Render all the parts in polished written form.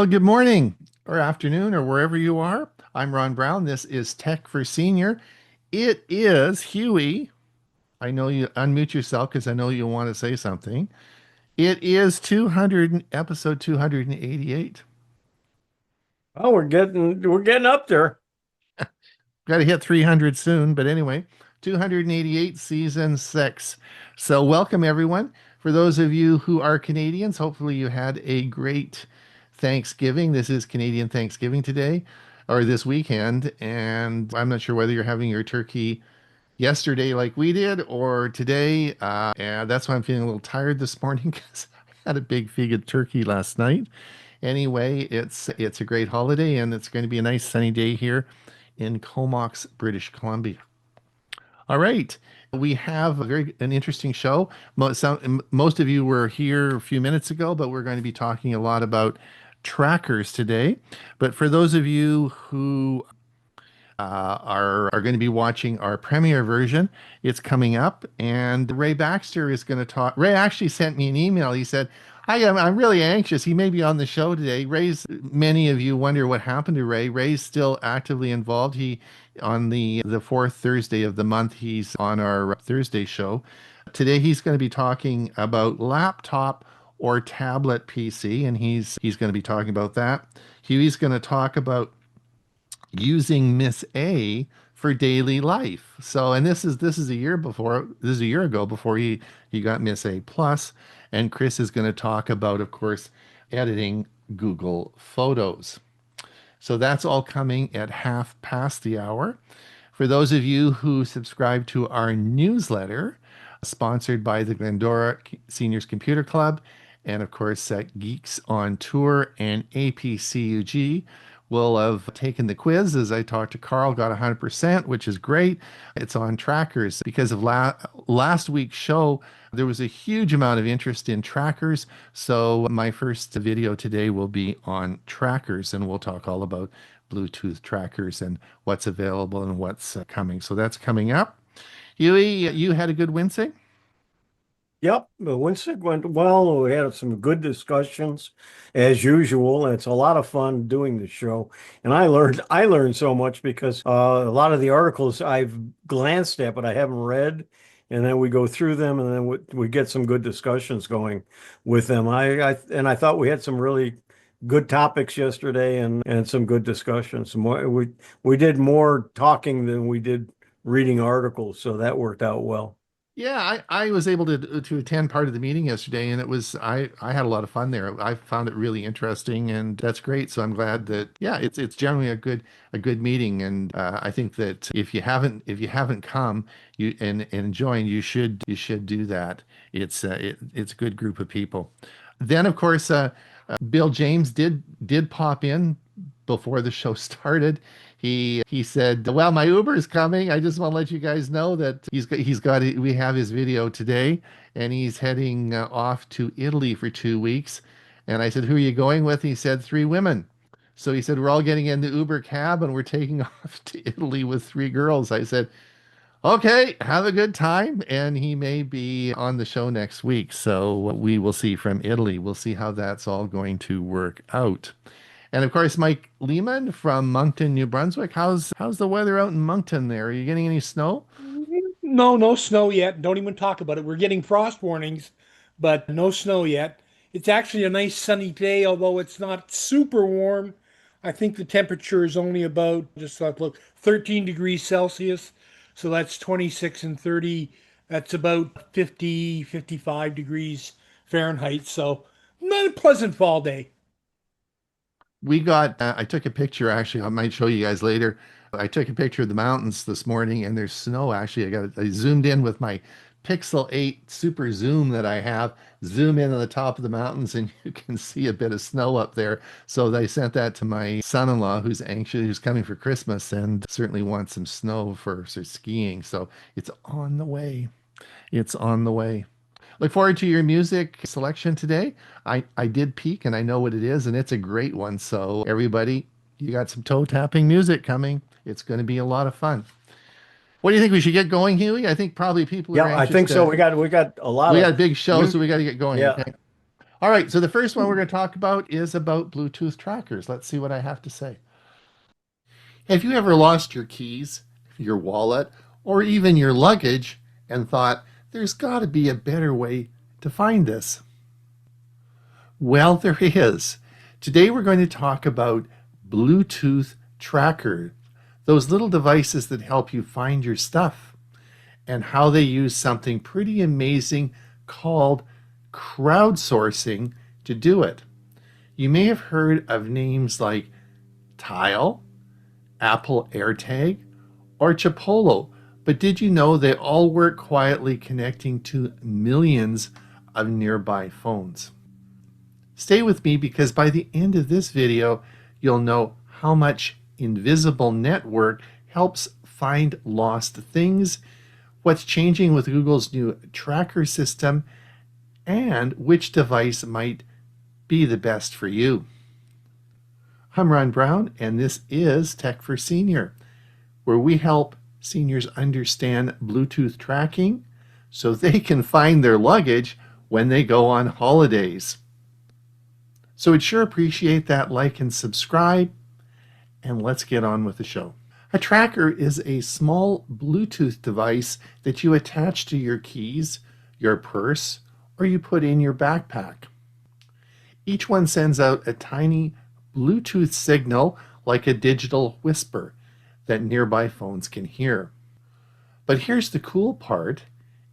Well, good morning or afternoon or wherever you are. I'm Ron Brown. This is Tech for Senior. It is Hewie. I know you unmute yourself because I know you want to say something. It is episode 288. Oh, we're getting up there. Got to hit 300 soon, but anyway, 288 season 6. So welcome everyone. For those of you who are Canadians, hopefully you had a great Thanksgiving. This is Canadian Thanksgiving today or this weekend, and I'm not sure whether you're having your turkey yesterday like we did or today. And that's why I'm feeling a little tired this morning because I had a big vegan turkey last night. Anyway, it's a great holiday and it's going to be a nice sunny day here in Comox, British Columbia. All right. We have an interesting show. Most of you were here a few minutes ago, but we're going to be talking a lot about trackers today. But for those of you who are going to be watching our premiere version. It's coming up, and Ray Baxter is going to talk. Ray actually sent me an email. He said, I'm really anxious. He may be on the show today. Many of you wonder what happened to Ray. Ray's still actively involved. On the fourth Thursday of the month, he's on our Thursday show. Today, he's going to be talking about laptop or tablet PC, and he's going to be talking about that. Huey's going to talk about using Miss A for daily life. So, and this is a year before, this is a year ago before he got Miss A plus. And Chris is going to talk about, of course, editing Google Photos. So that's all coming at half past the hour. For those of you who subscribe to our newsletter, sponsored by the Glendora Seniors Computer Club, and of course, Geeks on Tour and APCUG, will have taken the quiz. As I talked to Carl, got 100%, which is great. It's on trackers. Because of last week's show, there was a huge amount of interest in trackers. So my first video today will be on trackers, and we'll talk all about Bluetooth trackers and what's available and what's coming. So that's coming up. Huey, you had a good Wednesday? Yep, the Winston went well. We had some good discussions as usual, and it's a lot of fun doing the show. And I learned so much because a lot of the articles I've glanced at, but I haven't read. And then we go through them, and then we get some good discussions going with them. I thought we had some really good topics yesterday, and some good discussions. We did more talking than we did reading articles, so that worked out well. Yeah, I was able to attend part of the meeting yesterday, and I had a lot of fun there. I found it really interesting, and that's great. So I'm glad that yeah, it's generally a good meeting, and I think that if you haven't come and joined, you should do that. It's a good group of people. Then of course, Bill James did pop in before the show started. He said, "Well, my Uber is coming. I just want to let you guys know that we have his video today, and he's heading off to Italy for 2 weeks." And I said, "Who are you going with?" He said, "Three women." So he said, "We're all getting in the Uber cab and we're taking off to Italy with three girls." I said, "Okay, have a good time." And he may be on the show next week. So we will see from Italy. We'll see how that's all going to work out. And of course, Mike Leaman from Moncton, New Brunswick. How's the weather out in Moncton there? Are you getting any snow? No, no snow yet. Don't even talk about it. We're getting frost warnings, but no snow yet. It's actually a nice sunny day, although it's not super warm. I think the temperature is only about, just look, 13 degrees Celsius. So that's 26 and 30. That's about 50, 55 degrees Fahrenheit. So not a pleasant fall day. I took a picture actually. I might show you guys later. I took a picture of the mountains this morning and there's snow actually. I zoomed in with my Pixel 8 super zoom that I have, zoom in on the top of the mountains and you can see a bit of snow up there. So I sent that to my son-in-law who's coming for Christmas and certainly wants some snow for skiing. So it's on the way. It's on the way. Look forward to your music selection today. I did peek and I know what it is, and it's a great one. So everybody, you got some toe tapping music coming. It's going to be a lot of fun. What do you think we should get going, Huey? I think probably people are Yeah, I anxious think so. We got a lot we of got a big show, new. so we got to get going. Yeah, Okay. All right, so the first one we're going to talk about is about Bluetooth trackers. Let's see what I have to say. Have you ever lost your keys, your wallet, or even your luggage and thought, there's got to be a better way to find this? Well, there is. Today we're going to talk about Bluetooth trackers, those little devices that help you find your stuff, and how they use something pretty amazing called crowdsourcing to do it. You may have heard of names like Tile, Apple AirTag, or Chipolo, but did you know they all work quietly, connecting to millions of nearby phones? Stay with me, because by the end of this video, you'll know how much invisible network helps find lost things, what's changing with Google's new tracker system, and which device might be the best for you. I'm Ron Brown, and this is Tech for Senior, where we help seniors understand Bluetooth tracking so they can find their luggage when they go on holidays. So we'd sure appreciate that like and subscribe, and let's get on with the show. A tracker is a small Bluetooth device that you attach to your keys, your purse, or you put in your backpack. Each one sends out a tiny Bluetooth signal, like a digital whisper that nearby phones can hear. But here's the cool part.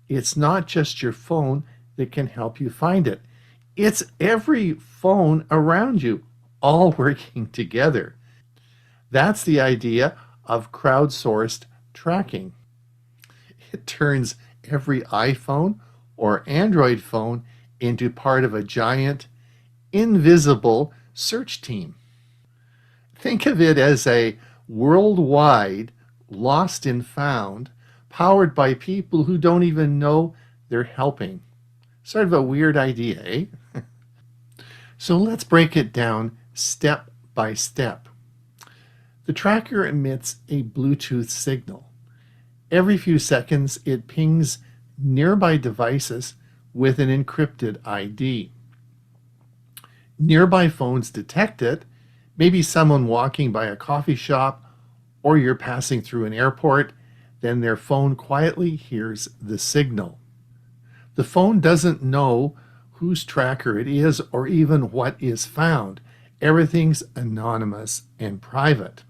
It's not just your phone that can help you find it. It's every phone around you, all working together. That's the idea of crowdsourced tracking. It turns every iPhone or Android phone into part of a giant, invisible search team. Think of it as a worldwide lost and found, powered by people who don't even know they're helping. Sort of a weird idea, eh? So let's break it down step by step. The tracker emits a Bluetooth signal. Every few seconds, it pings nearby devices with an encrypted ID. Nearby phones detect it, maybe someone walking by a coffee shop, or you're passing through an airport, then their phone quietly hears the signal. The phone doesn't know whose tracker it is or even what is found. Everything's anonymous and private.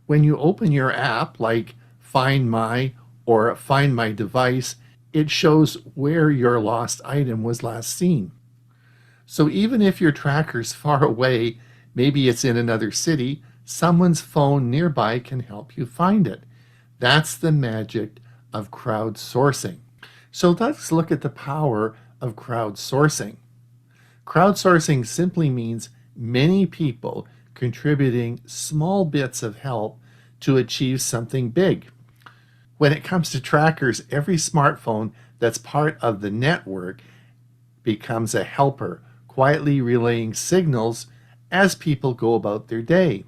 When you open your app like Find My or Find My Device, it shows where your lost item was last seen. So even if your tracker's far away, maybe it's in another city, someone's phone nearby can help you find it. That's the magic of crowdsourcing. So let's look at the power of crowdsourcing. Crowdsourcing simply means many people contributing small bits of help to achieve something big. When it comes to trackers, every smartphone that's part of the network becomes a helper, quietly relaying signals as people go about their day.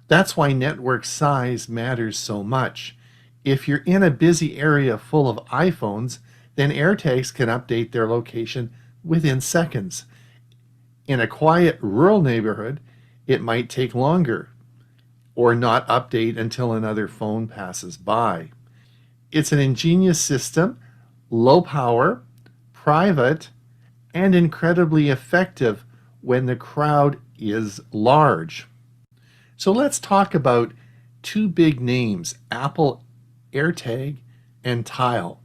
That's why network size matters so much. If you're in a busy area full of iPhones, then AirTags can update their location within seconds. In a quiet rural neighborhood, it might take longer or not update until another phone passes by. It's an ingenious system, low power, private, and incredibly effective when the crowd is large. So let's talk about two big names, Apple AirTag and Tile.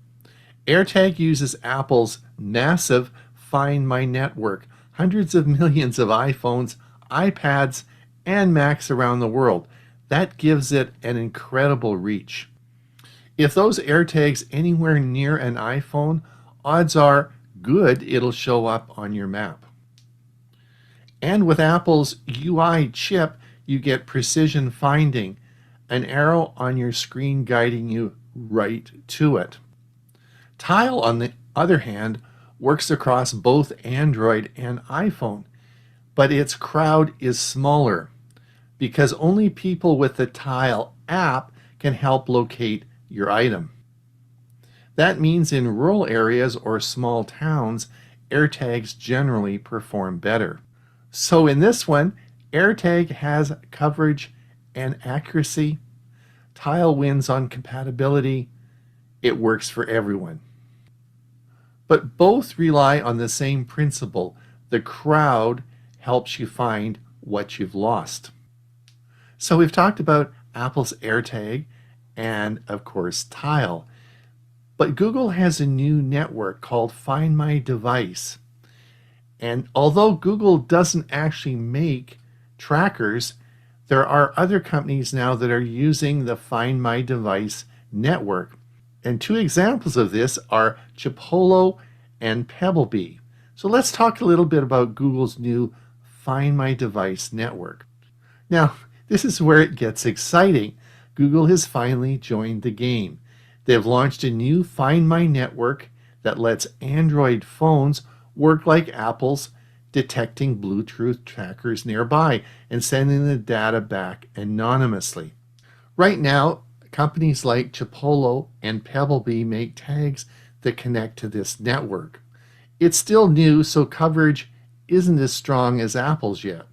AirTag uses Apple's massive Find My network, hundreds of millions of iPhones, iPads, and Macs around the world. That gives it an incredible reach. If those AirTags anywhere near an iPhone, odds are good it'll show up on your map. And with Apple's UI chip, you get precision finding, an arrow on your screen guiding you right to it. Tile, on the other hand, works across both Android and iPhone, but its crowd is smaller because only people with the Tile app can help locate your item. That means in rural areas or small towns, AirTags generally perform better. So in this one, AirTag has coverage and accuracy. Tile wins on compatibility. It works for everyone. But both rely on the same principle. The crowd helps you find what you've lost. So we've talked about Apple's AirTag and, of course, Tile. But Google has a new network called Find My Device. And although Google doesn't actually make trackers, there are other companies now that are using the Find My Device network. And two examples of this are ℸ𝕗𝕂 and 𝕃𝕀𝕂𝔼. So let's talk a little bit about Google's new Find My Device network. Now, this is where it gets exciting. Google has finally joined the game. They've launched a new Find My network that lets Android phones work like Apple's, detecting Bluetooth trackers nearby and sending the data back anonymously. Right now, companies like ℸ𝕗𝕂 and 𝕃𝕀𝕂𝔼 make tags that connect to this network. It's still new, so coverage isn't as strong as Apple's yet.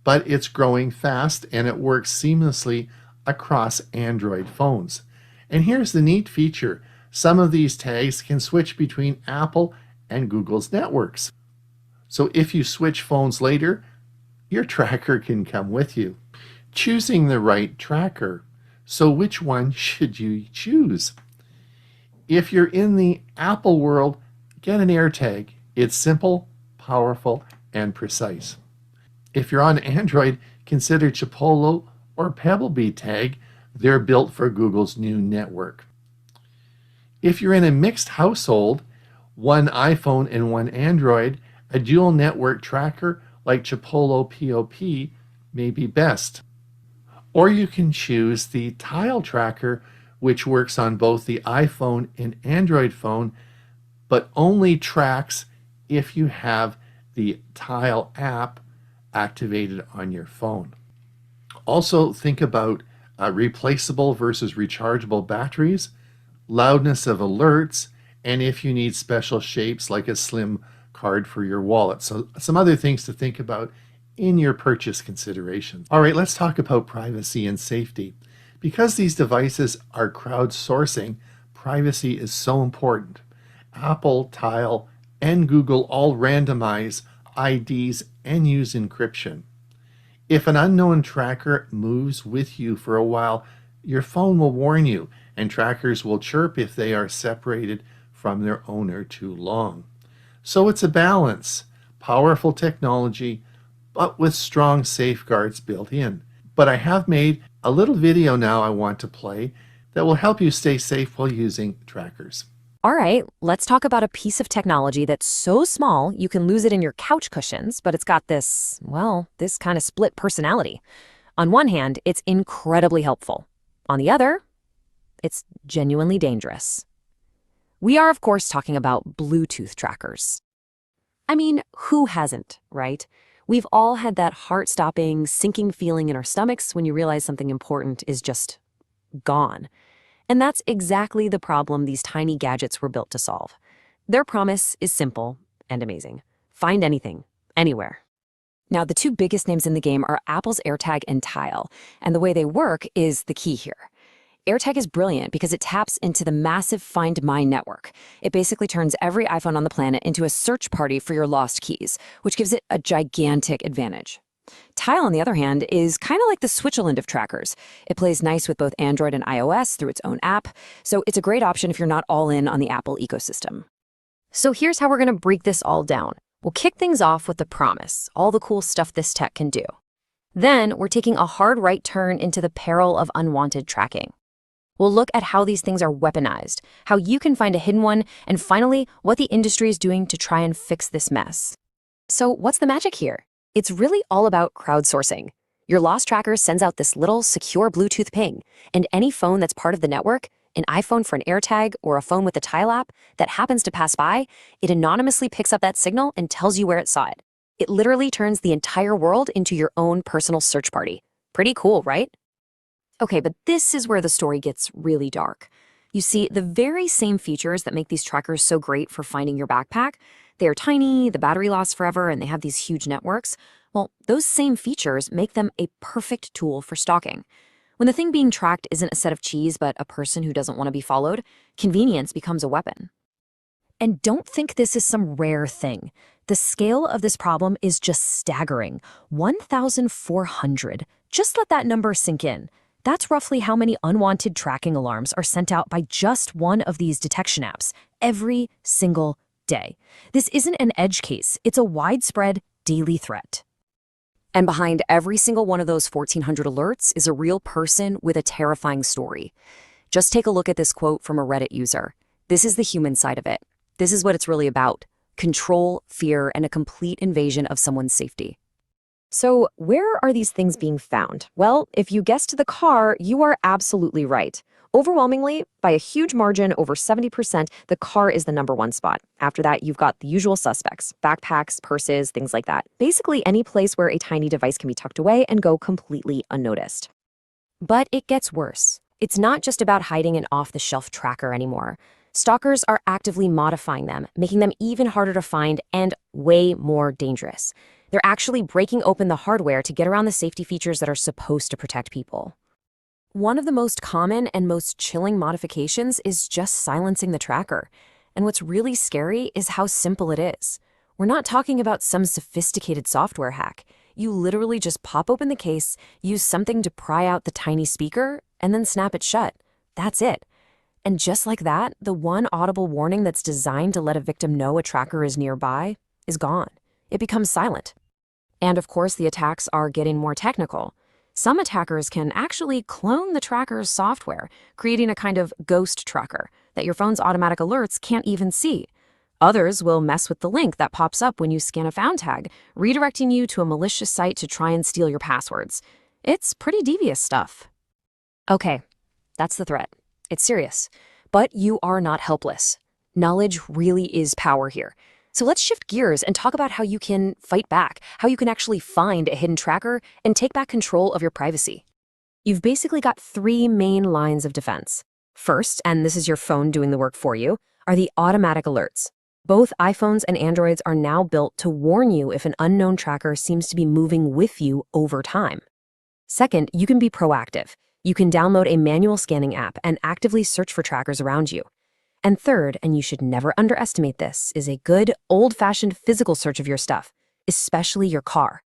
But it's growing fast and it works seamlessly across Android phones. And here's the neat feature. Some of these tags can switch between Apple and Google's networks. So if you switch phones later, your tracker can come with you. Choosing the right tracker. So which one should you choose? If you're in the Apple world, get an AirTag. It's simple, powerful, and precise. If you're on Android, consider ℸ𝕗𝕂 or 𝕃𝕀𝕂𝔼 tag. They're built for Google's new network. If you're in a mixed household, one iPhone and one Android, a dual network tracker like ℸ𝕗𝕂 POP may be best. Or you can choose the Tile tracker, which works on both the iPhone and Android phone, but only tracks if you have the Tile app activated on your phone. Also think about replaceable versus rechargeable batteries, loudness of alerts, and if you need special shapes like a slim card for your wallet. So some other things to think about in your purchase considerations. All right, let's talk about privacy and safety. Because these devices are crowdsourcing, privacy is so important. Apple, Tile, and Google all randomize IDs and use encryption. If an unknown tracker moves with you for a while, your phone will warn you, and trackers will chirp if they are separated from their owner too long. So it's a balance, powerful technology, but with strong safeguards built in. But I have made a little video now I want to play that will help you stay safe while using trackers. All right, let's talk about a piece of technology that's so small you can lose it in your couch cushions, but it's got this, well, this kind of split personality. On one hand, it's incredibly helpful. On the other, it's genuinely dangerous. We are, of course, talking about Bluetooth trackers. I mean, who hasn't, right? We've all had that heart-stopping, sinking feeling in our stomachs when you realize something important is just gone. And that's exactly the problem these tiny gadgets were built to solve. Their promise is simple and amazing. Find anything, anywhere. Now, the two biggest names in the game are Apple's AirTag and Tile, and the way they work is the key here. AirTag is brilliant because it taps into the massive Find My network. It basically turns every iPhone on the planet into a search party for your lost keys, which gives it a gigantic advantage. Tile, on the other hand, is kind of like the Switzerland of trackers. It plays nice with both Android and iOS through its own app, so it's a great option if you're not all in on the Apple ecosystem. So here's how we're going to break this all down. We'll kick things off with the promise, all the cool stuff this tech can do. Then we're taking a hard right turn into the peril of unwanted tracking. We'll look at how these things are weaponized, how you can find a hidden one, and finally, what the industry is doing to try and fix this mess. So what's the magic here? It's really all about crowdsourcing. Your lost tracker sends out this little secure Bluetooth ping, and any phone that's part of the network, an iPhone for an AirTag or a phone with a Tile app that happens to pass by, it anonymously picks up that signal and tells you where it saw it. It literally turns the entire world into your own personal search party. Pretty cool, right? Okay, but this is where the story gets really dark. You see, the very same features that make these trackers so great for finding your backpack, they are tiny, the battery lasts forever, and they have these huge networks. Well, those same features make them a perfect tool for stalking. When the thing being tracked isn't a set of cheese, but a person who doesn't want to be followed, convenience becomes a weapon. And don't think this is some rare thing. The scale of this problem is just staggering. 1,400. Just let that number sink in. That's roughly how many unwanted tracking alarms are sent out by just one of these detection apps every single day. This isn't an edge case. It's a widespread daily threat. And behind every single one of those 1,400 alerts is a real person with a terrifying story. Just take a look at this quote from a Reddit user. This is the human side of it. This is what it's really about: control, fear, and a complete invasion of someone's safety. So where are these things being found? Well, if you guessed the car, you are absolutely right. Overwhelmingly, by a huge margin, over 70%, the car is the #1 spot. After that, you've got the usual suspects: backpacks, purses, things like that. Basically any place where a tiny device can be tucked away and go completely unnoticed. But it gets worse. It's not just about hiding an off-the-shelf tracker anymore. Stalkers are actively modifying them, making them even harder to find and way more dangerous. They're actually breaking open the hardware to get around the safety features that are supposed to protect people. One of the most common and most chilling modifications is just silencing the tracker. And what's really scary is how simple it is. We're not talking about some sophisticated software hack. You literally just pop open the case, use something to pry out the tiny speaker, and then snap it shut. That's it. And just like that, the one audible warning that's designed to let a victim know a tracker is nearby is gone. It becomes silent. And of course, the attacks are getting more technical. Some attackers can actually clone the tracker's software, creating a kind of ghost tracker that your phone's automatic alerts can't even see. Others will mess with the link that pops up when you scan a found tag, redirecting you to a malicious site to try and steal your passwords. It's pretty devious stuff. Okay, that's the threat. It's serious, but you are not helpless. Knowledge really is power here. So let's shift gears and talk about how you can fight back, how you can actually find a hidden tracker and take back control of your privacy. You've basically got 3 main lines of defense. First, and this is your phone doing the work for you, are the automatic alerts. Both iPhones and Androids are now built to warn you if an unknown tracker seems to be moving with you over time. Second, you can be proactive. You can download a manual scanning app and actively search for trackers around you. And third, and you should never underestimate this, is a good, old-fashioned physical search of your stuff, especially your car.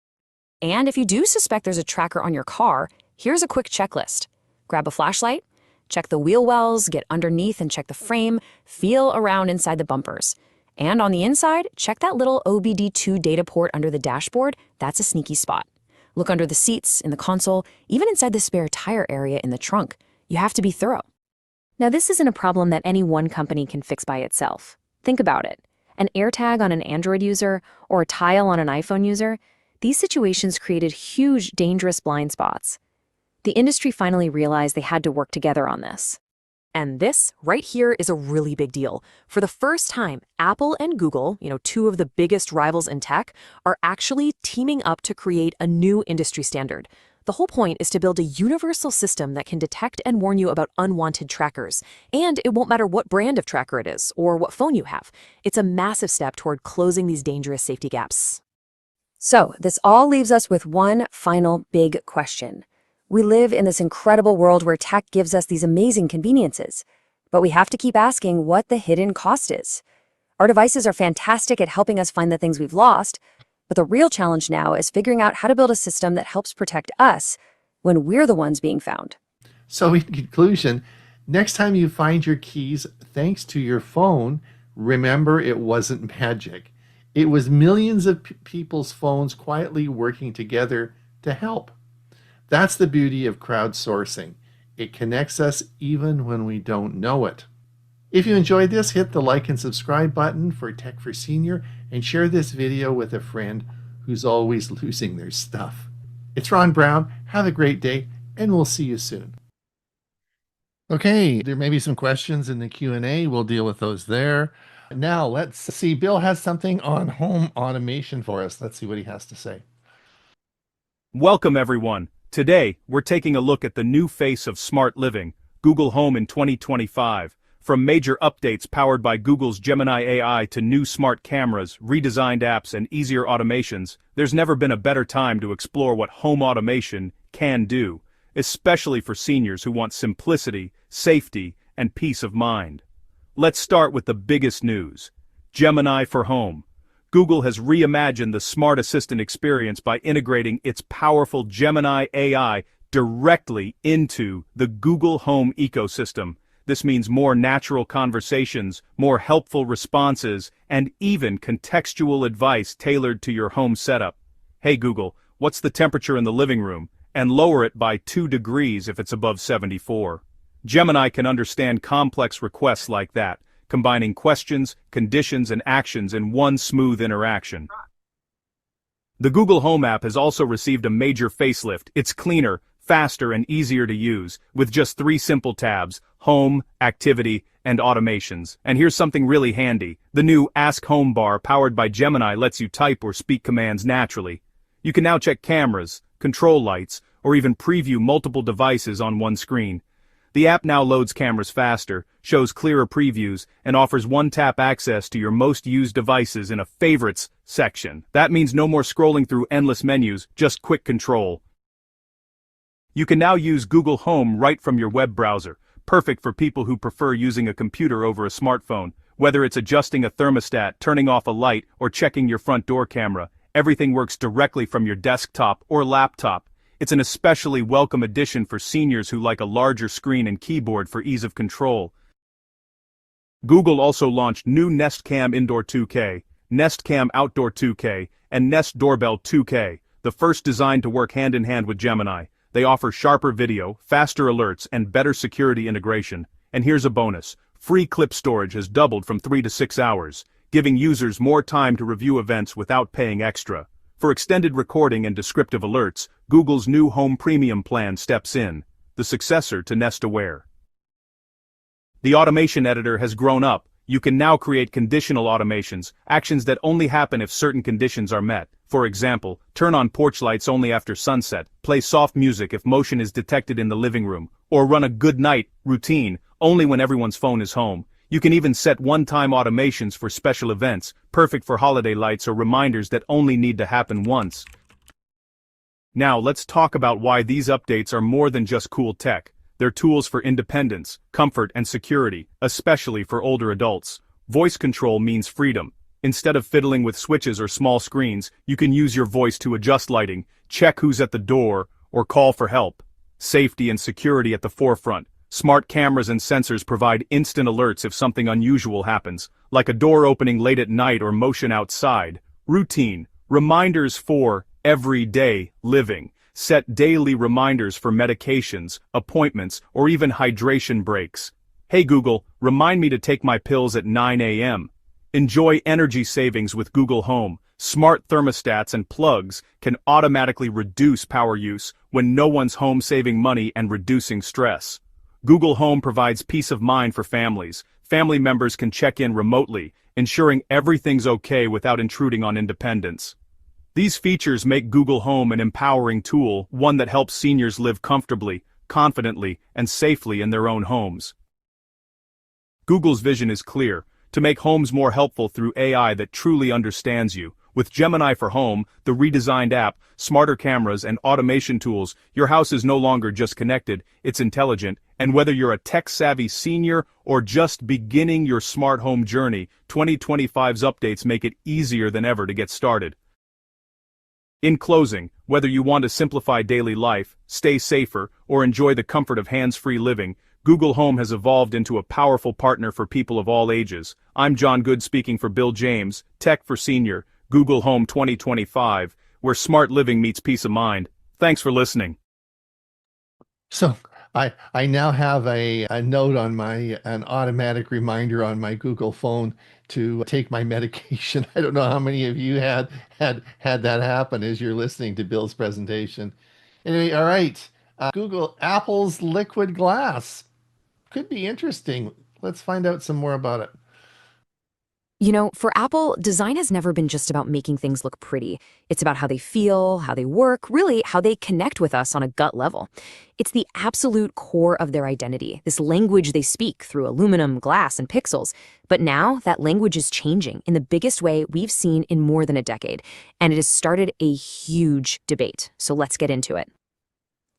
And if you do suspect there's a tracker on your car, here's a quick checklist. Grab a flashlight, check the wheel wells, get underneath and check the frame, feel around inside the bumpers. And on the inside, check that little OBD2 data port under the dashboard. That's a sneaky spot. Look under the seats, in the console, even inside the spare tire area in the trunk. You have to be thorough. Now, this isn't a problem that any one company can fix by itself. Think about it. An AirTag on an Android user or a tile on an iPhone user, these situations created huge, dangerous blind spots. The industry finally realized they had to work together on this. And this right here is a really big deal. For the first time, Apple and Google, 2 of the biggest rivals in tech, are actually teaming up to create a new industry standard. The whole point is to build a universal system that can detect and warn you about unwanted trackers. And it won't matter what brand of tracker it is or what phone you have. It's a massive step toward closing these dangerous safety gaps. So this all leaves us with one final big question. We live in this incredible world where tech gives us these amazing conveniences, but we have to keep asking what the hidden cost is. Our devices are fantastic at helping us find the things we've lost, but the real challenge now is figuring out how to build a system that helps protect us when we're the ones being found. So in conclusion, next time you find your keys thanks to your phone, remember it wasn't magic. It was millions of people's phones quietly working together to help. That's the beauty of crowdsourcing. It connects us even when we don't know it. If you enjoyed this, hit the like and subscribe button for Tech for Senior and share this video with a friend who's always losing their stuff. It's Ron Brown. Have a great day, and we'll see you soon. Okay, there may be some questions in the Q&A. We'll deal with those there. Now, let's see. Bill has something on home automation for us. Let's see what he has to say. Welcome, everyone. Today, we're taking a look at the new face of smart living, Google Home in 2025. From major updates powered by Google's Gemini AI to new smart cameras, redesigned apps, and easier automations, there's never been a better time to explore what home automation can do, especially for seniors who want simplicity, safety, and peace of mind. Let's start with the biggest news: Gemini for Home. Google has reimagined the smart assistant experience by integrating its powerful Gemini AI directly into the Google Home ecosystem. This means more natural conversations, more helpful responses, and even contextual advice tailored to your home setup. Hey Google, what's the temperature in the living room? And lower it by 2 degrees if it's above 74. Gemini can understand complex requests like that, combining questions, conditions, and actions in one smooth interaction. The Google Home app has also received a major facelift. It's cleaner, faster, and easier to use, with just 3 simple tabs: Home, Activity, and Automations. And here's something really handy: the new Ask Home bar powered by Gemini lets you type or speak commands naturally. You can now check cameras, control lights, or even preview multiple devices on one screen. The app now loads cameras faster, shows clearer previews, and offers one-tap access to your most used devices in a Favorites section. That means no more scrolling through endless menus, just quick control. You can now use Google Home right from your web browser, perfect for people who prefer using a computer over a smartphone. Whether it's adjusting a thermostat, turning off a light, or checking your front door camera, everything works directly from your desktop or laptop. It's an especially welcome addition for seniors who like a larger screen and keyboard for ease of control. Google also launched new Nest Cam Indoor 2K, Nest Cam Outdoor 2K, and Nest Doorbell 2K, the first designed to work hand-in-hand with Gemini. They offer sharper video, faster alerts, and better security integration. And here's a bonus: free clip storage has doubled from 3 to 6 hours, giving users more time to review events without paying extra. For extended recording and descriptive alerts, Google's new Home Premium plan steps in, the successor to Nest Aware. The automation editor has grown up. You can now create conditional automations, actions that only happen if certain conditions are met. For example, turn on porch lights only after sunset, play soft music if motion is detected in the living room, or run a good night routine only when everyone's phone is home. You can even set one-time automations for special events, perfect for holiday lights or reminders that only need to happen once. Now let's talk about why these updates are more than just cool tech. They're tools for independence, comfort, and security, especially for older adults. Voice control means freedom. Instead of fiddling with switches or small screens, you can use your voice to adjust lighting, check who's at the door, or call for help. Safety and security at the forefront. Smart cameras and sensors provide instant alerts if something unusual happens, like a door opening late at night or motion outside. Routine. Reminders for everyday living. Set daily reminders for medications, appointments, or even hydration breaks. Hey Google, remind me to take my pills at 9 a.m. Enjoy energy savings with Google Home. Smart thermostats and plugs can automatically reduce power use when no one's home, saving money and reducing stress. Google Home provides peace of mind for families. Family members can check in remotely, ensuring everything's okay without intruding on independence. These features make Google Home an empowering tool, one that helps seniors live comfortably, confidently, and safely in their own homes. Google's vision is clear: to make homes more helpful through AI that truly understands you. With Gemini for Home, the redesigned app, smarter cameras, and automation tools, your house is no longer just connected, it's intelligent. And whether you're a tech-savvy senior or just beginning your smart home journey, 2025's updates make it easier than ever to get started. In closing, whether you want to simplify daily life, stay safer, or enjoy the comfort of hands-free living, Google Home has evolved into a powerful partner for people of all ages. I'm John Good speaking for Bill James, Tech for Senior, Google Home 2025, where smart living meets peace of mind. Thanks for listening. So I now have a note on an automatic reminder on my Google phone to take my medication. I don't know how many of you had that happen as you're listening to Bill's presentation. Anyway, all right. Apple's liquid glass could be interesting. Let's find out some more about it. You know, for Apple, design has never been just about making things look pretty. It's about how they feel, how they work, really how they connect with us on a gut level. It's the absolute core of their identity, this language they speak through aluminum, glass, and pixels. But now that language is changing in the biggest way we've seen in more than a decade, and it has started a huge debate. So let's get into it.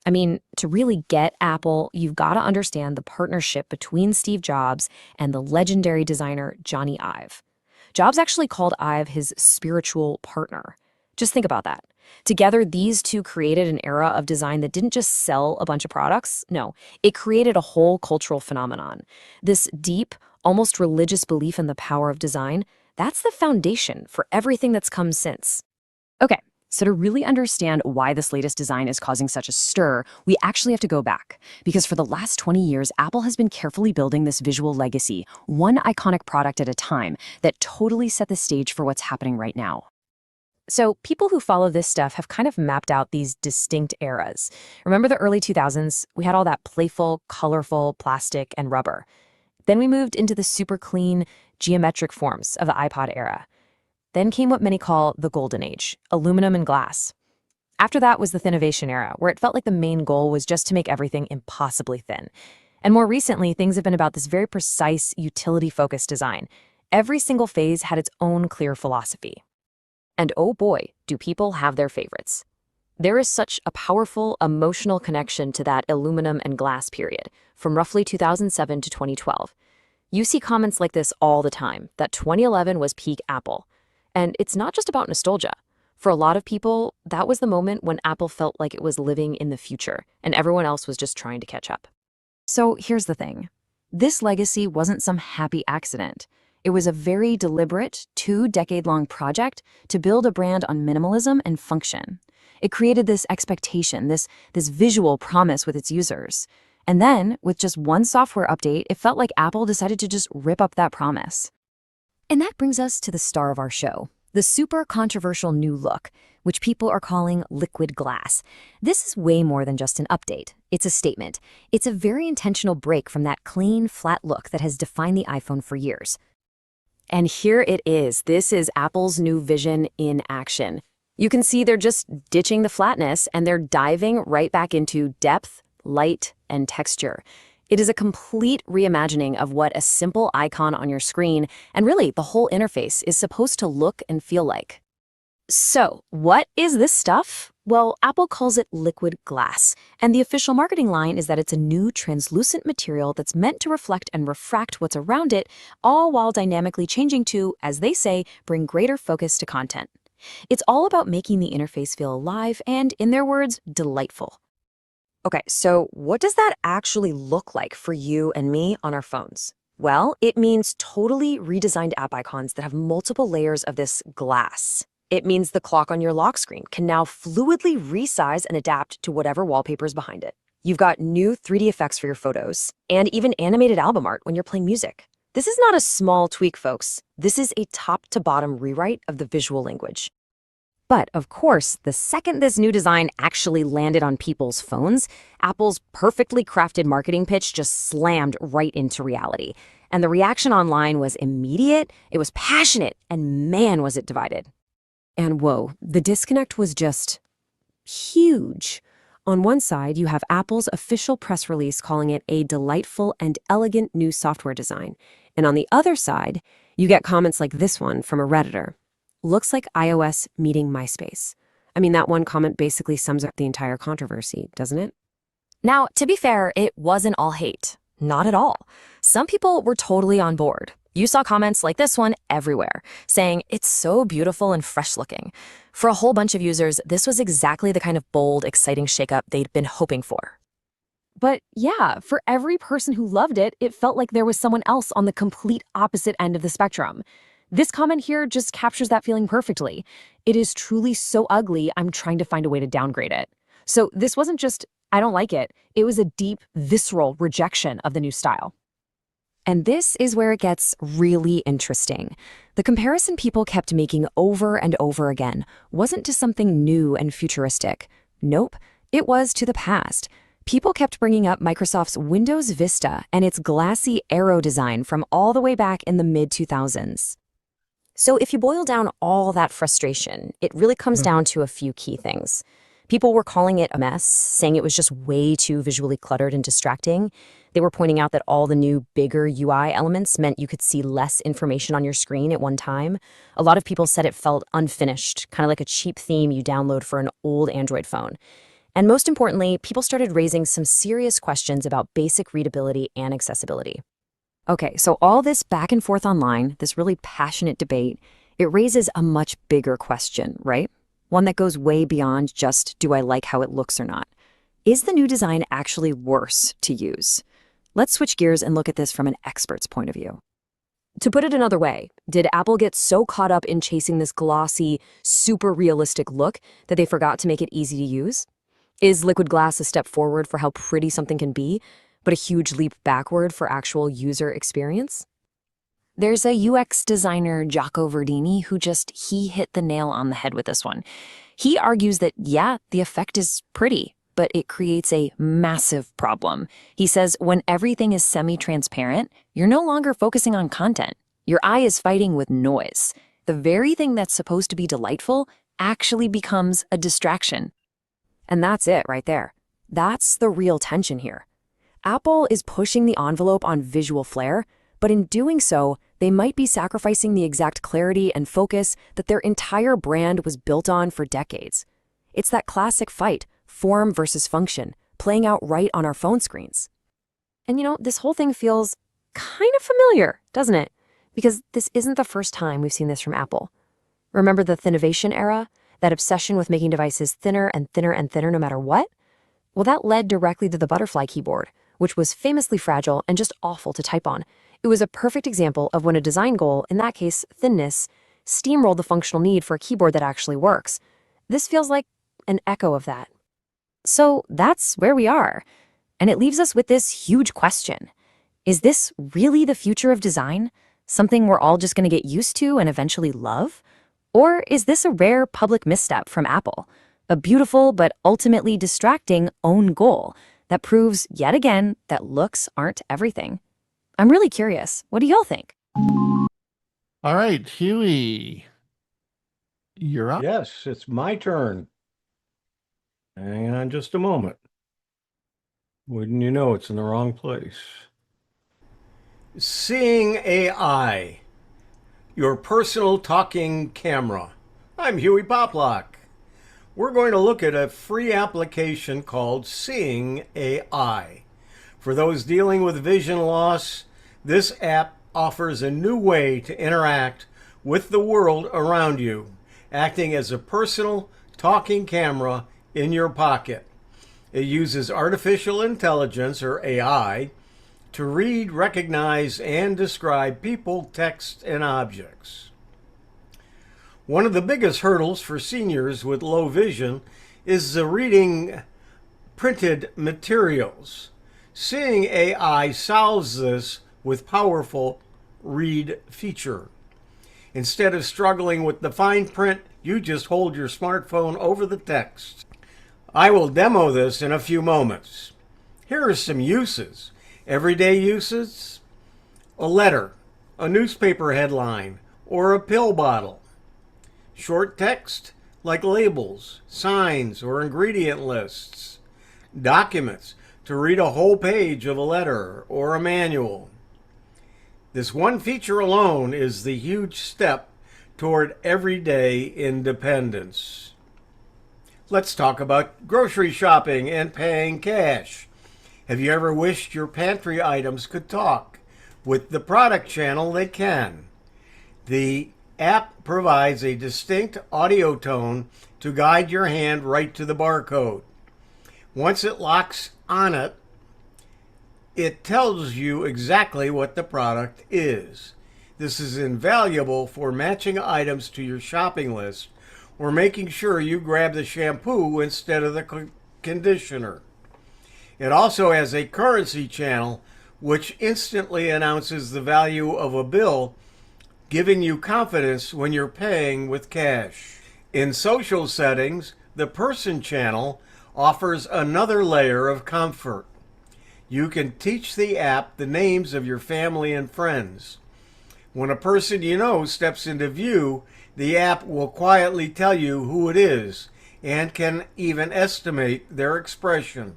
I mean, to really get Apple, you've got to understand the partnership between Steve Jobs and the legendary designer Johnny Ive. Jobs actually called Ive his spiritual partner. Just think about that. Together, these two created an era of design that didn't just sell a bunch of products. No, it created a whole cultural phenomenon. This deep, almost religious belief in the power of design, that's the foundation for everything that's come since. Okay, so to really understand why this latest design is causing such a stir, we actually have to go back. Because for the last 20 years, Apple has been carefully building this visual legacy, one iconic product at a time, that totally set the stage for what's happening right now. So people who follow this stuff have kind of mapped out these distinct eras. Remember the early 2000s? We had all that playful, colorful plastic and rubber. Then we moved into the super clean, geometric forms of the iPod era. Then came what many call the golden age, aluminum and glass. After that was the Thinnovation era, where it felt like the main goal was just to make everything impossibly thin. And more recently, things have been about this very precise, utility-focused design. Every single phase had its own clear philosophy. And oh boy, do people have their favorites. There is such a powerful emotional connection to that aluminum and glass period, from roughly 2007 to 2012. You see comments like this all the time, that 2011 was peak Apple. And it's not just about nostalgia. For a lot of people, that was the moment when Apple felt like it was living in the future, and everyone else was just trying to catch up. So here's the thing. This legacy wasn't some happy accident. It was a very deliberate, 2-decade-long project to build a brand on minimalism and function. It created this expectation, this visual promise with its users. And then, with just one software update, it felt like Apple decided to just rip up that promise. And that brings us to the star of our show, the super controversial new look, which people are calling liquid glass. This is way more than just an update. It's a statement. It's a very intentional break from that clean, flat look that has defined the iPhone for years. And here it is. This is Apple's new vision in action. You can see they're just ditching the flatness and they're diving right back into depth, light, and texture. It is a complete reimagining of what a simple icon on your screen, and really the whole interface, is supposed to look and feel like. So, what is this stuff? Well, Apple calls it liquid glass, and the official marketing line is that it's a new translucent material that's meant to reflect and refract what's around it, all while dynamically changing to, as they say, bring greater focus to content. It's all about making the interface feel alive and, in their words, delightful. Okay, so what does that actually look like for you and me on our phones? Well, it means totally redesigned app icons that have multiple layers of this glass. It means the clock on your lock screen can now fluidly resize and adapt to whatever wallpaper is behind it. You've got new 3D effects for your photos, and even animated album art when you're playing music. This is not a small tweak, folks. This is a top-to-bottom rewrite of the visual language. But, of course, the second this new design actually landed on people's phones, Apple's perfectly crafted marketing pitch just slammed right into reality. And the reaction online was immediate, it was passionate, and man, was it divided. And whoa, the disconnect was just huge. On one side, you have Apple's official press release calling it a delightful and elegant new software design. And on the other side, you get comments like this one from a Redditor. Looks like iOS meeting MySpace. I mean, that one comment basically sums up the entire controversy, doesn't it? Now, to be fair, it wasn't all hate. Not at all. Some people were totally on board. You saw comments like this one everywhere, saying it's so beautiful and fresh looking. For a whole bunch of users, this was exactly the kind of bold, exciting shakeup they'd been hoping for. But yeah, for every person who loved it, it felt like there was someone else on the complete opposite end of the spectrum. This comment here just captures that feeling perfectly. It is truly so ugly, I'm trying to find a way to downgrade it. So this wasn't just, I don't like it. It was a deep, visceral rejection of the new style. And this is where it gets really interesting. The comparison people kept making over and over again wasn't to something new and futuristic. Nope, it was to the past. People kept bringing up Microsoft's Windows Vista and its glassy arrow design from all the way back in the mid-2000s. So if you boil down all that frustration, it really comes down to a few key things. People were calling it a mess, saying it was just way too visually cluttered and distracting. They were pointing out that all the new, bigger UI elements meant you could see less information on your screen at one time. A lot of people said it felt unfinished, kind of like a cheap theme you download for an old Android phone. And most importantly, people started raising some serious questions about basic readability and accessibility. Okay, so all this back and forth online, this really passionate debate, it raises a much bigger question, right? One that goes way beyond just, do I like how it looks or not? Is the new design actually worse to use? Let's switch gears and look at this from an expert's point of view. To put it another way, did Apple get so caught up in chasing this glossy, super realistic look that they forgot to make it easy to use? Is liquid glass a step forward for how pretty something can be, but a huge leap backward for actual user experience? There's a UX designer, Jaco Verdini, who he hit the nail on the head with this one. He argues that, yeah, the effect is pretty, but it creates a massive problem. He says when everything is semi-transparent, you're no longer focusing on content. Your eye is fighting with noise. The very thing that's supposed to be delightful actually becomes a distraction. And that's it right there. That's the real tension here. Apple is pushing the envelope on visual flair, but in doing so, they might be sacrificing the exact clarity and focus that their entire brand was built on for decades. It's that classic fight, form versus function, playing out right on our phone screens. And this whole thing feels kind of familiar, doesn't it? Because this isn't the first time we've seen this from Apple. Remember the Thinnovation era? That obsession with making devices thinner and thinner and thinner no matter what? Well, that led directly to the butterfly keyboard, which was famously fragile and just awful to type on. It was a perfect example of when a design goal, in that case thinness, steamrolled the functional need for a keyboard that actually works. This feels like an echo of that. So that's where we are. And it leaves us with this huge question. Is this really the future of design? Something we're all just going to get used to and eventually love? Or is this a rare public misstep from Apple? A beautiful but ultimately distracting own goal that proves yet again that looks aren't everything. I'm really curious. What do y'all think? All right, Hewie, you're up. Yes, it's my turn. Hang on just a moment. Wouldn't you know it's in the wrong place? Seeing AI, your personal talking camera. I'm Hewie Poplock. We're going to look at a free application called Seeing AI. For those dealing with vision loss, this app offers a new way to interact with the world around you, acting as a personal talking camera in your pocket. It uses artificial intelligence, or AI, to read, recognize, and describe people, text, and objects. One of the biggest hurdles for seniors with low vision is the reading printed materials. Seeing AI solves this with powerful read feature. Instead of struggling with the fine print, you just hold your smartphone over the text. I will demo this in a few moments. Here are some uses. Everyday uses: a letter, a newspaper headline, or a pill bottle. Short text, like labels, signs, or ingredient lists. Documents, to read a whole page of a letter or a manual. This one feature alone is the huge step toward everyday independence. Let's talk about grocery shopping and paying cash. Have you ever wished your pantry items could talk? With the product channel, they can. The app provides a distinct audio tone to guide your hand right to the barcode. Once it locks on it, it tells you exactly what the product is. This is invaluable for matching items to your shopping list or making sure you grab the shampoo instead of the conditioner. It also has a currency channel which instantly announces the value of a bill, giving you confidence when you're paying with cash. In social settings, the person channel offers another layer of comfort. You can teach the app the names of your family and friends. When a person you know steps into view, the app will quietly tell you who it is and can even estimate their expression.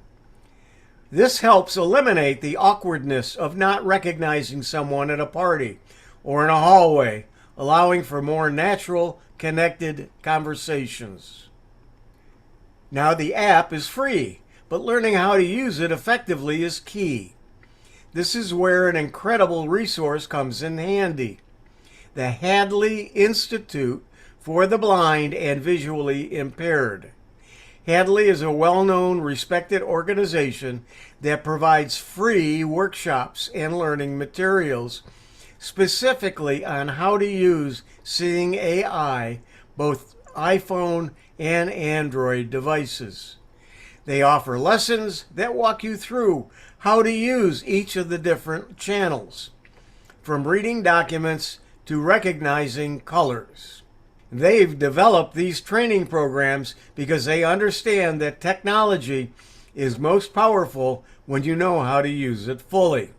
This helps eliminate the awkwardness of not recognizing someone at a party or in a hallway, allowing for more natural, connected conversations. Now, the app is free, but learning how to use it effectively is key. This is where an incredible resource comes in handy. The Hadley Institute for the Blind and Visually Impaired. Hadley is a well-known, respected organization that provides free workshops and learning materials, specifically on how to use Seeing AI, both iPhone and Android devices. They offer lessons that walk you through how to use each of the different channels, from reading documents to recognizing colors. They've developed these training programs because they understand that technology is most powerful when you know how to use it fully.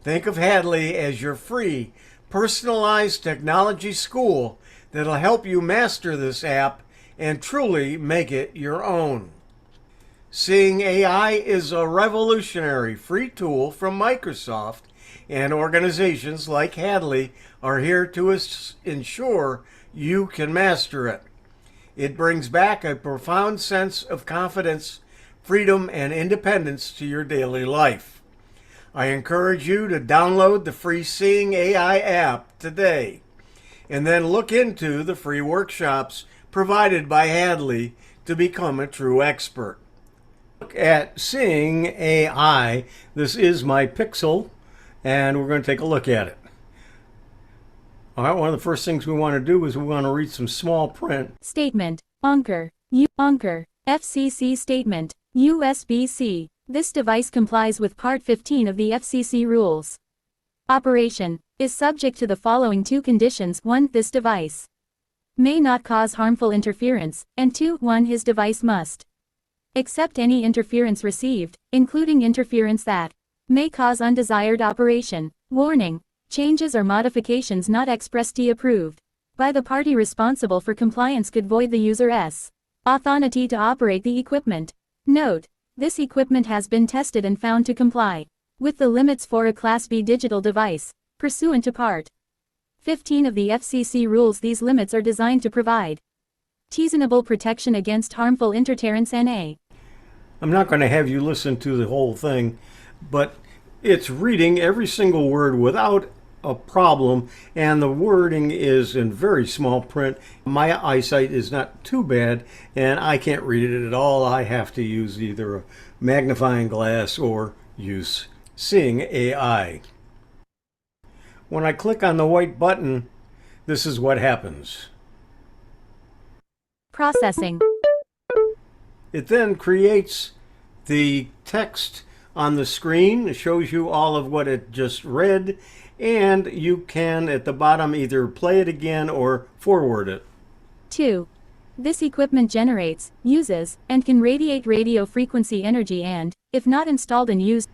Think of Hadley as your free, personalized technology school that'll help you master this app and truly make it your own. Seeing AI is a revolutionary free tool from Microsoft, and organizations like Hadley are here to ensure you can master it. It brings back a profound sense of confidence, freedom, and independence to your daily life. I encourage you to download the free Seeing AI app today, and then look into the free workshops provided by Hadley to become a true expert. Look at Seeing AI. This is my Pixel, and we're going to take a look at it. All right, one of the first things we want to do is we want to read some small print. Statement. ℙ𝕝𝕝𝕉. FCC Statement. USB-C. This device complies with Part 15 of the FCC rules. Operation is subject to the following two conditions. 1. This device may not cause harmful interference, and 2. 1. His device must accept any interference received, including interference that may cause undesired operation. Warning. Changes or modifications not expressly approved by the party responsible for compliance could void the user's authority to operate the equipment. Note: this equipment has been tested and found to comply with the limits for a Class B digital device, pursuant to Part 15 of the FCC rules. These limits are designed to provide reasonable protection against harmful interference and I'm not going to have you listen to the whole thing, but it's reading every single word without a problem, and the wording is in very small print. My eyesight is not too bad, and I can't read it at all. I have to use either a magnifying glass or use Seeing AI. When I click on the white button, this is what happens. processing. It then creates the text on the screen. It shows you all of what it just read, and you can at the bottom either play it again or forward it. 2. This equipment generates, uses, and can radiate radio frequency energy and, if not installed and used.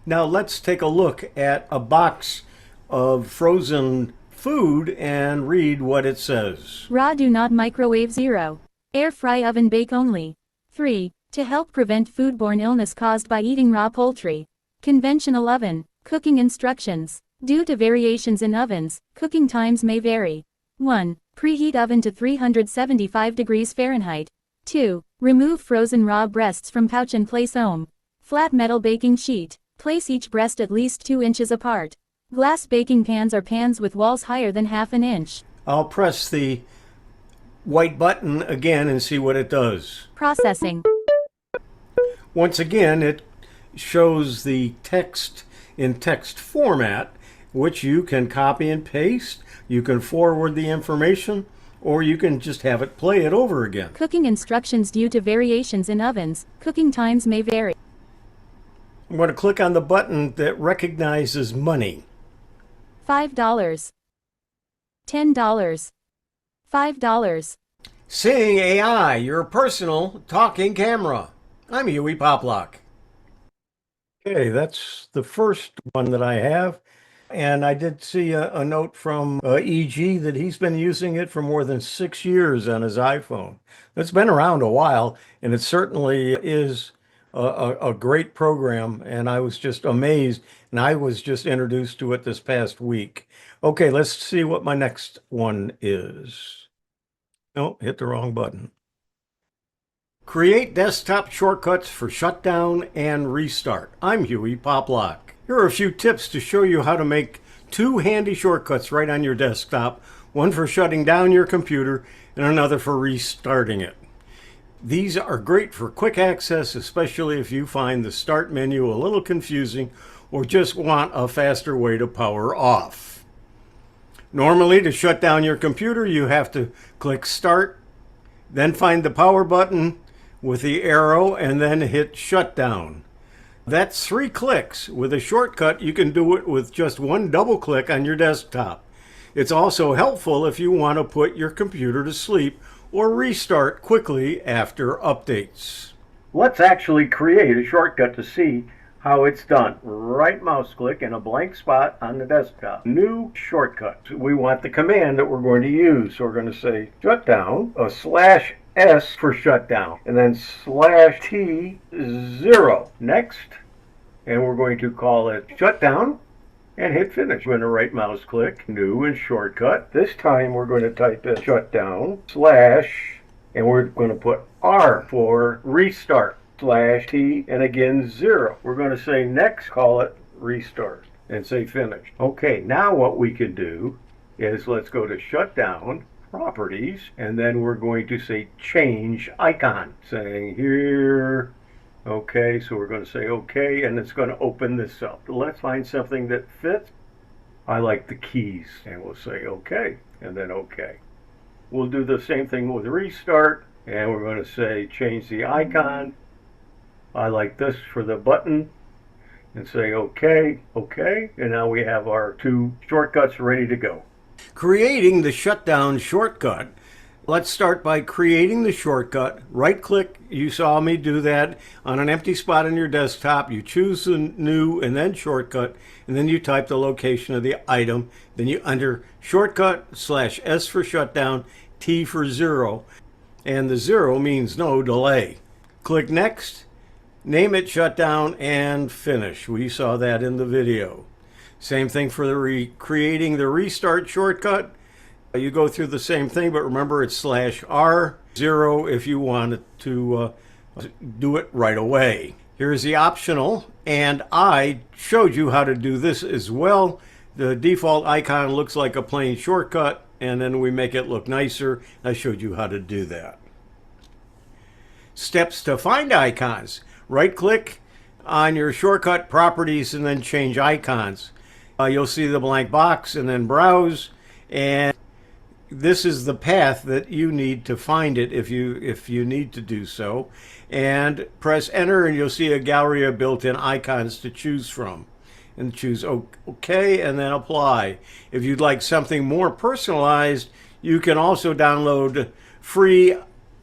Now let's take a look at a box of frozen food and read what it says. Raw, do not microwave. 0. Air fry, oven bake only. 3. To help prevent foodborne illness caused by eating raw poultry. Conventional oven. Cooking instructions. Due to variations in ovens, cooking times may vary. 1. Preheat oven to 375 degrees Fahrenheit. 2. Remove frozen raw breasts from pouch and place on flat metal baking sheet. Place each breast at least 2 inches apart. Glass baking pans are pans with walls higher than ½ inch. I'll press the white button again and see what it does. Processing. Once again, it shows the text in text format, which you can copy and paste. You can forward the information, or you can just have it play it over again. Cooking instructions. Due to variations in ovens, cooking times may vary. I'm going to click on the button that recognizes money. $5. $10. $5. Seeing AI, your personal talking camera. I'm Hewie Poplock. Okay, that's the first one that I have. And I did see a note from EG that he's been using it for more than 6 years on his iPhone. It's been around a while, and it certainly is a great program. And I was just amazed, and I was just introduced to it this past week. Okay, let's see what my next one is. Oh, hit the wrong button. Create desktop shortcuts for shutdown and restart. I'm Hewie Poplock. Here are a few tips to show you how to make two handy shortcuts right on your desktop, one for shutting down your computer and another for restarting it. These are great for quick access, especially if you find the start menu a little confusing or just want a faster way to power off. Normally, to shut down your computer, you have to click Start, then find the power button with the arrow, and then hit Shutdown. That's 3 clicks. With a shortcut, you can do it with just one double click on your desktop. It's also helpful if you want to put your computer to sleep or restart quickly after updates. Let's actually create a shortcut to see how it's done. Right mouse click in a blank spot on the desktop. New shortcut. We want the command that we're going to use. So we're going to say shutdown, /S for shutdown, and then /T0. Next, and we're going to call it shutdown and hit finish. We're going to right mouse click, new and shortcut. This time we're going to type in shutdown / and we're going to put R for restart /T and again 0. We're going to say next, call it restart and say finish. Okay, now what we can do is let's go to shutdown, properties, and then we're going to say change icon, saying here, okay, so we're going to say okay, and it's going to open this up. Let's find something that fits. I like the keys, and we'll say okay, and then okay. We'll do the same thing with restart, and we're going to say change the icon. I like this for the button, and say okay, okay, and now we have our 2 shortcuts ready to go. Creating the shutdown shortcut. Let's start by creating the shortcut. Right click, you saw me do that on an empty spot on your desktop. You choose the new and then shortcut, and then you type the location of the item. Then you enter shortcut /S for shutdown, T for 0, and the 0 means no delay. Click next, name it shutdown, and finish. We saw that in the video. Same thing for the creating the restart shortcut. You go through the same thing, but remember it's /R0 if you want to do it right away. Here's the optional, and I showed you how to do this as well. The default icon looks like a plain shortcut, and then we make it look nicer. I showed you how to do that. Steps to find icons. Right click on your shortcut properties and then change icons. You'll see the blank box and then browse, and this is the path that you need to find it if you need to do so. And press enter and you'll see a gallery of built-in icons to choose from. And choose OK and then apply. If you'd like something more personalized, you can also download free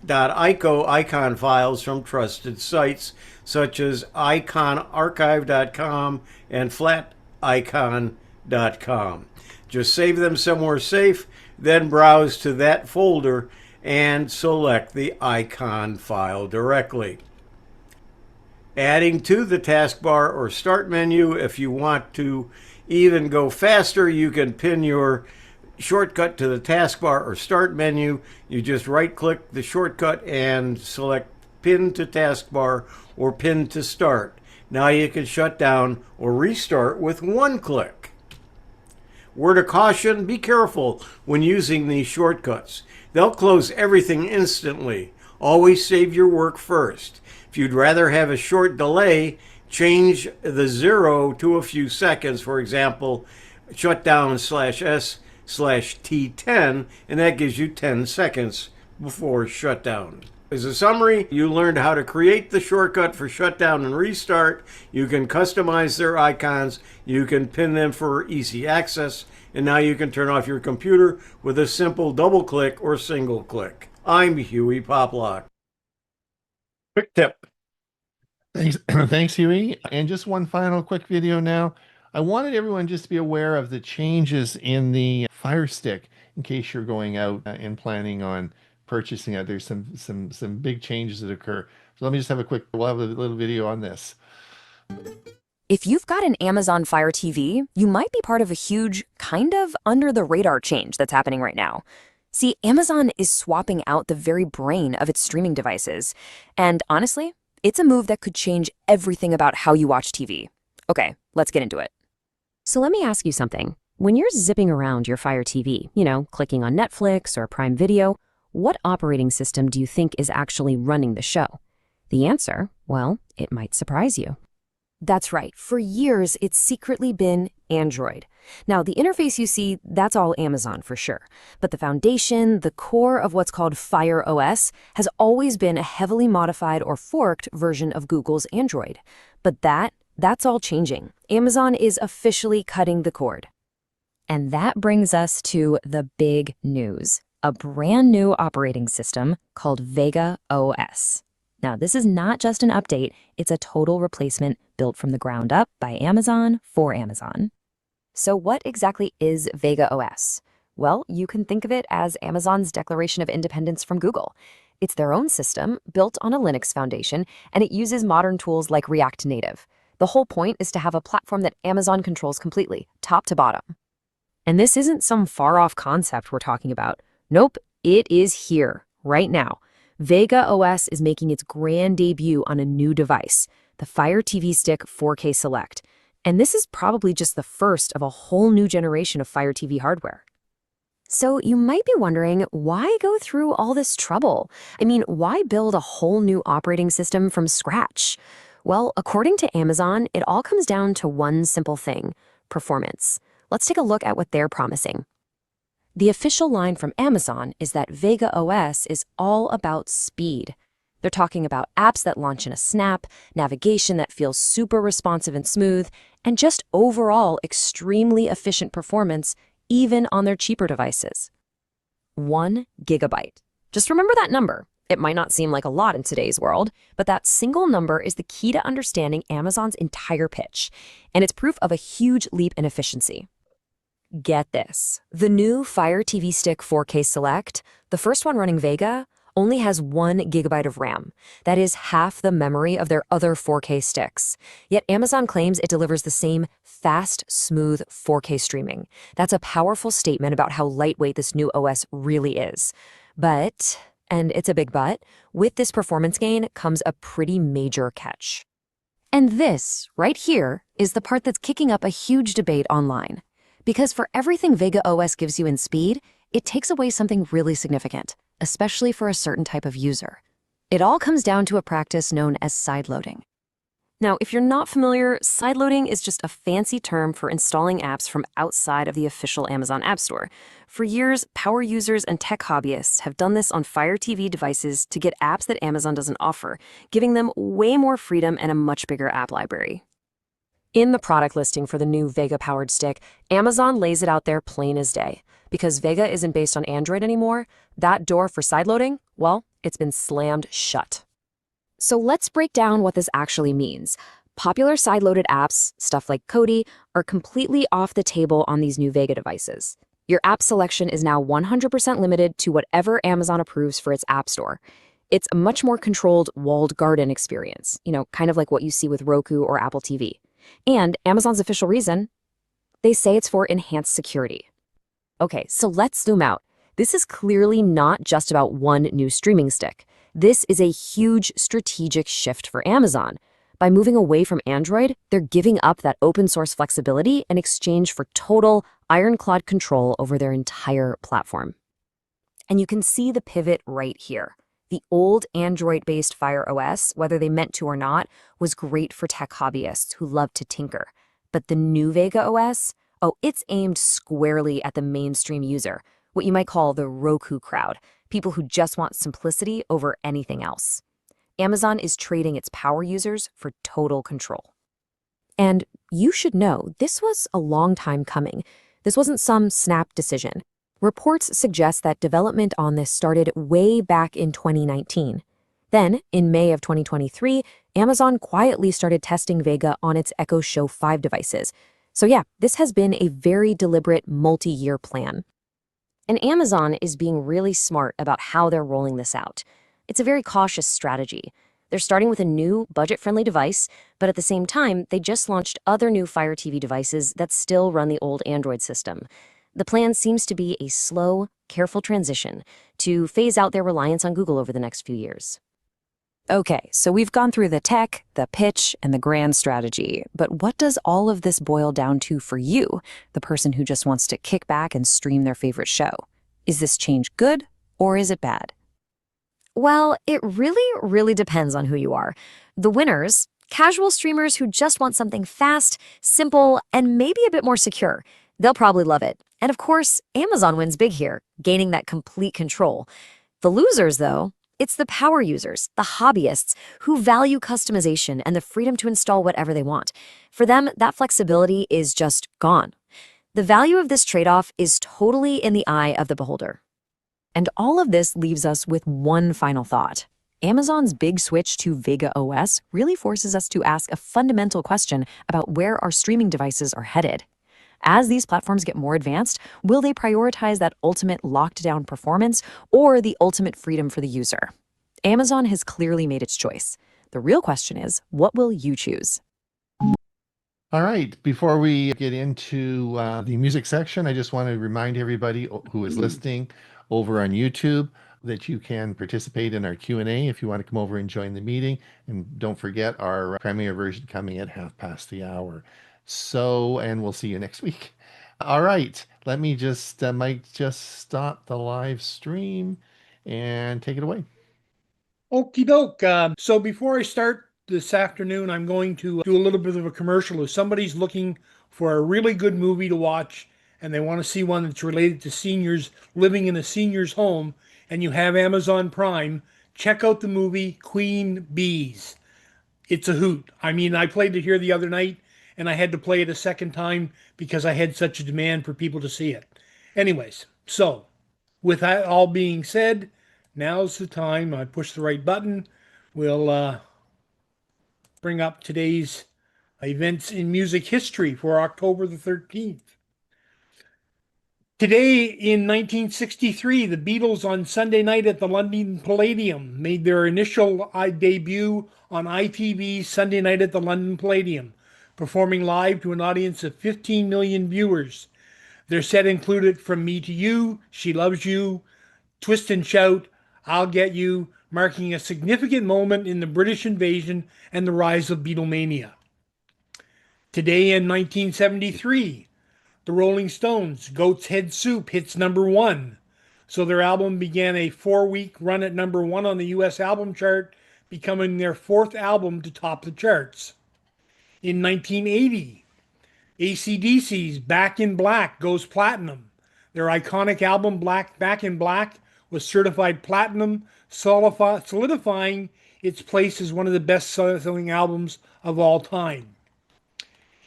.ico icon files from trusted sites such as iconarchive.com and flaticon.com. Just save them somewhere safe, then browse to that folder and select the icon file directly. Adding to the taskbar or start menu. If you want to even go faster, you can pin your shortcut to the taskbar or start menu. You just right click the shortcut and select pin to taskbar or pin to start. Now you can shut down or restart with one click. Word of caution, be careful when using these shortcuts. They'll close everything instantly. Always save your work first. If you'd rather have a short delay, change the 0 to a few seconds. For example, shutdown /S/T10, and that gives you 10 seconds before shutdown. As a summary, you learned how to create the shortcut for shutdown and restart. You can customize their icons. You can pin them for easy access. And now you can turn off your computer with a simple double click or single click. I'm Hewie Poplock. Quick tip. Thanks, thanks, Hewie. And just one final quick video now. I wanted everyone just to be aware of the changes in the Fire Stick in case you're going out and planning on purchasing it. There's some big changes that occur. So let me just have a quick, we'll have a little video on this. If you've got an Amazon Fire TV, you might be part of a huge, kind of under the radar change that's happening right now. See, Amazon is swapping out the very brain of its streaming devices. And honestly, it's a move that could change everything about how you watch TV. Okay, let's get into it. So let me ask you something. When you're zipping around your Fire TV, clicking on Netflix or Prime Video, what operating system do you think is actually running the show? The answer, well, it might surprise you. That's right. For years, it's secretly been Android. Now, the interface you see, that's all Amazon for sure. But the foundation, the core of what's called Fire OS, has always been a heavily modified or forked version of Google's Android. But that's all changing. Amazon is officially cutting the cord. And that brings us to the big news, a brand new operating system called Vega OS. Now, this is not just an update, it's a total replacement built from the ground up by Amazon for Amazon. So what exactly is Vega OS? Well, you can think of it as Amazon's declaration of independence from Google. It's their own system, built on a Linux foundation, and it uses modern tools like React Native. The whole point is to have a platform that Amazon controls completely, top to bottom. And this isn't some far-off concept we're talking about. Nope, it is here, right now. Vega OS is making its grand debut on a new device, the Fire TV Stick 4K Select. And this is probably just the first of a whole new generation of Fire TV hardware. So you might be wondering, why go through all this trouble? I mean, why build a whole new operating system from scratch? Well, according to Amazon, it all comes down to one simple thing: performance. Let's take a look at what they're promising. The official line from Amazon is that Vega OS is all about speed. They're talking about apps that launch in a snap, navigation that feels super responsive and smooth, and just overall extremely efficient performance, even on their cheaper devices. 1 gigabyte. Just remember that number. It might not seem like a lot in today's world, but that single number is the key to understanding Amazon's entire pitch, and it's proof of a huge leap in efficiency. Get this. The new Fire TV Stick 4K Select, the first one running Vega, only has 1 gigabyte of RAM. That is half the memory of their other 4K sticks. Yet Amazon claims it delivers the same fast, smooth 4K streaming. That's a powerful statement about how lightweight this new OS really is. But, and it's a big but, with this performance gain comes a pretty major catch. And this, right here, is the part that's kicking up a huge debate online. Because for everything Vega OS gives you in speed, it takes away something really significant, especially for a certain type of user. It all comes down to a practice known as sideloading. Now, if you're not familiar, sideloading is just a fancy term for installing apps from outside of the official Amazon App Store. For years, power users and tech hobbyists have done this on Fire TV devices to get apps that Amazon doesn't offer, giving them way more freedom and a much bigger app library. In the product listing for the new Vega-powered stick, Amazon lays it out there plain as day. Because Vega isn't based on Android anymore, that door for sideloading, well, it's been slammed shut. So let's break down what this actually means. Popular sideloaded apps, stuff like Kodi, are completely off the table on these new Vega devices. Your app selection is now 100% limited to whatever Amazon approves for its app store. It's a much more controlled walled garden experience, kind of like what you see with Roku or Apple TV. And Amazon's official reason? They say it's for enhanced security. Okay, so let's zoom out. This is clearly not just about one new streaming stick. This is a huge strategic shift for Amazon. By moving away from Android, they're giving up that open source flexibility in exchange for total ironclad control over their entire platform. And you can see the pivot right here. The old Android-based Fire OS, whether they meant to or not, was great for tech hobbyists who love to tinker. But the new Vega OS, it's aimed squarely at the mainstream user, what you might call the Roku crowd, people who just want simplicity over anything else. Amazon is trading its power users for total control. And you should know, this was a long time coming. This wasn't some snap decision. Reports suggest that development on this started way back in 2019. Then, in May of 2023, Amazon quietly started testing Vega on its Echo Show 5 devices. So yeah, this has been a very deliberate multi-year plan. And Amazon is being really smart about how they're rolling this out. It's a very cautious strategy. They're starting with a new, budget-friendly device, but at the same time, they just launched other new Fire TV devices that still run the old Android system. The plan seems to be a slow, careful transition to phase out their reliance on Google over the next few years. Okay, so we've gone through the tech, the pitch, and the grand strategy, but what does all of this boil down to for you, the person who just wants to kick back and stream their favorite show? Is this change good, or is it bad? Well, it really depends on who you are. The winners, casual streamers who just want something fast, simple, and maybe a bit more secure. They'll probably love it. And of course, Amazon wins big here, gaining that complete control. The losers, though, it's the power users, the hobbyists, who value customization and the freedom to install whatever they want. For them, that flexibility is just gone. The value of this trade-off is totally in the eye of the beholder. And all of this leaves us with one final thought. Amazon's big switch to Vega OS really forces us to ask a fundamental question about where our streaming devices are headed. As these platforms get more advanced, will they prioritize that ultimate locked-down performance or the ultimate freedom for the user? Amazon has clearly made its choice. The real question is, what will you choose? All right, before we get into the music section, I just want to remind everybody who is listening over on YouTube that you can participate in our Q&A if you want to come over and join the meeting. And don't forget our premiere version coming at hour. So, and we'll see you next week. All right, let me just, Mike, just stop the live stream and take it away. Okie doke. So before I start this afternoon, I'm going to do a little bit of a commercial. If somebody's looking for a really good movie to watch and they want to see one that's related to seniors living in a senior's home and you have Amazon Prime, check out the movie Queen Bees. It's a hoot. I mean, I played it here the other night and I had to play it a second time because I had such a demand for people to see it. Anyways, so with that all being said, now's the time. I push the right button. We'll bring up today's events in music history for October the 13th. Today in 1963, the Beatles on Sunday night at the London Palladium made their initial debut on ITV's Sunday Night at the London Palladium, performing live to an audience of 15 million viewers. Their set included From Me to You, She Loves You, Twist and Shout, I'll Get You, marking a significant moment in the British invasion and the rise of Beatlemania. Today in 1973, the Rolling Stones' Goat's Head Soup hits #1. So their album began a 4-week run at #1 on the US album chart, becoming their 4th album to top the charts. In 1980, AC/DC's Back in Black goes platinum. Their iconic album Back in Black was certified platinum, solidifying its place as one of the best-selling albums of all time.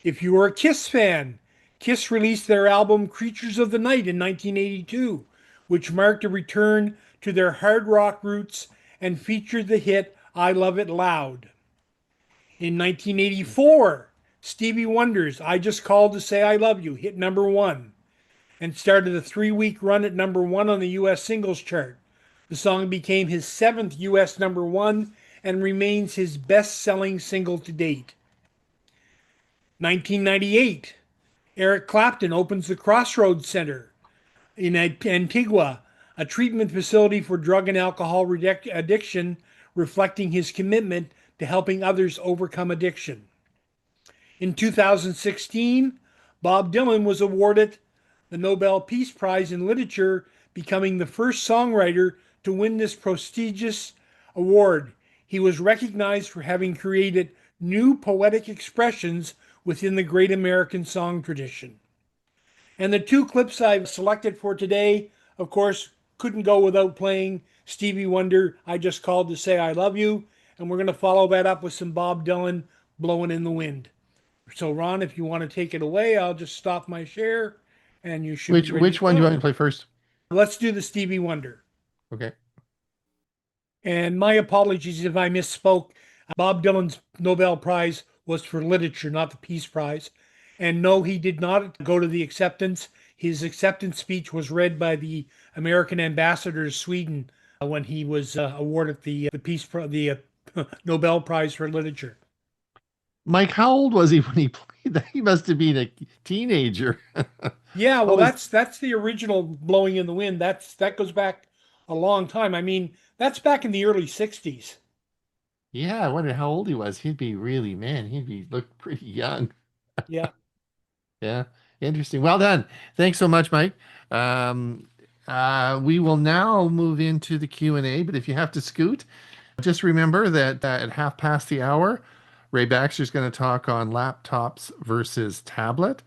If you were a Kiss fan, Kiss released their album Creatures of the Night in 1982, which marked a return to their hard rock roots and featured the hit I Love It Loud. In 1984, Stevie Wonder's I Just Called to Say I Love You hit #1 and started a 3-week run at #1 on the US singles chart. The song became his 7th US #1 and remains his best-selling single to date. 1998, Eric Clapton opens the Crossroads Center in Antigua, a treatment facility for drug and alcohol addiction, reflecting his commitment to helping others overcome addiction. In 2016, Bob Dylan was awarded the Nobel Peace Prize in Literature, becoming the first songwriter to win this prestigious award. He was recognized for having created new poetic expressions within the great American song tradition. And the 2 clips I've selected for today, of course, couldn't go without playing Stevie Wonder, I Just Called to Say I Love You, and we're going to follow that up with some Bob Dylan, Blowing in the Wind. So Ron, if you want to take it away, I'll just stop my share and you should Which one do you want to play first? Let's do the Stevie Wonder. Okay. And my apologies if I misspoke. Bob Dylan's Nobel Prize was for literature, not the Peace Prize. And no, he did not go to the acceptance. His acceptance speech was read by the American ambassador to Sweden when he was awarded the Nobel Prize for Literature. Mike, how old was he when he played that? He must have been a teenager. Yeah, What well, was that's the original "Blowing in the Wind." That goes back a long time. I mean, that's back in the early '60s. Yeah, I wonder how old he was. He'd be really, man, he'd be look pretty young. Yeah. Yeah, interesting. Well done. Thanks so much, Mike. We will now move into the Q&A, but if you have to scoot, just remember that at half past the hour, Ray Baxter's going to talk on laptops versus tablet.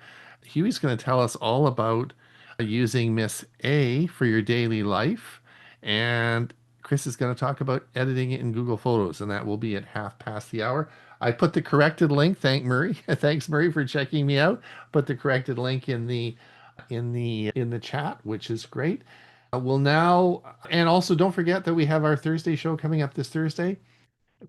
Huey's going to tell us all about using Miss A for your daily life. And Chris is going to talk about editing it in Google Photos, and that will be at half past the hour. I put the corrected link. Thanks, Murray, for checking me out. Put the corrected link in the chat, which is great. We'll now, and also don't forget that we have our Thursday show coming up this Thursday.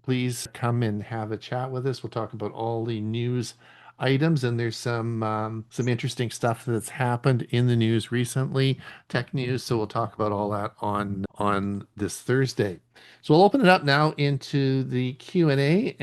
Please come and have a chat with us. We'll talk about all the news items, and there's some interesting stuff that's happened in the news recently, tech news. So we'll talk about all that on this Thursday. So we'll open it up now into the Q&A.